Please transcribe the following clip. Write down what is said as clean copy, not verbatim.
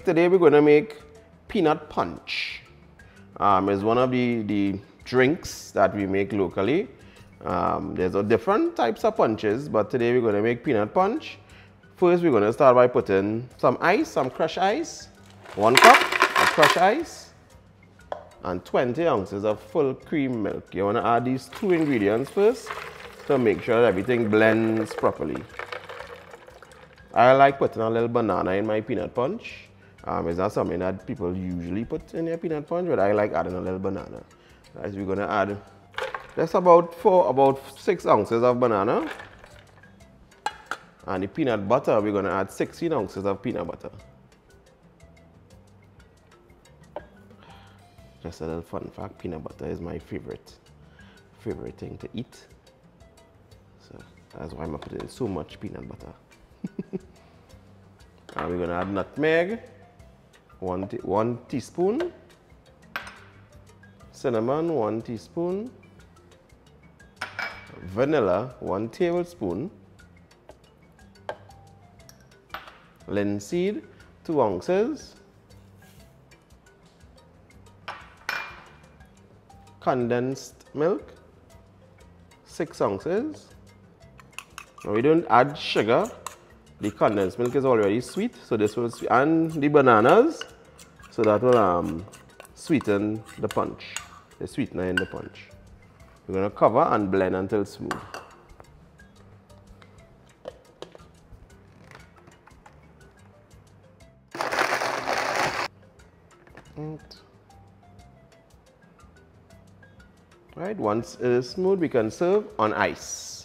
today we're going to make peanut punch. It's one of the drinks that we make locally. There's different types of punches, but today we're going to make peanut punch. First, we're going to start by putting some ice, some crushed ice, 1 cup of crushed ice, and 20 ounces of full cream milk. You want to add these 2 ingredients first to make sure that everything blends properly. I like putting a little banana in my peanut punch. It's not something that people usually put in their peanut punch, but I like adding a little banana. Right, so we're going to add just about 6 ounces of banana. And the peanut butter, we're going to add 16 ounces of peanut butter. Just a little fun fact, peanut butter is my favorite thing to eat. So that's why I'm putting so much peanut butter. And we're going to add nutmeg, 1 teaspoon, cinnamon, 1 teaspoon, vanilla, 1 tablespoon, linseed, 2 ounces, condensed milk, 6 ounces. Now we don't add sugar. The condensed milk is already sweet, so this will and the bananas, so that will sweeten the punch, the sweetener in the punch. We're going to cover and blend until smooth. Right, once it is smooth, we can serve on ice.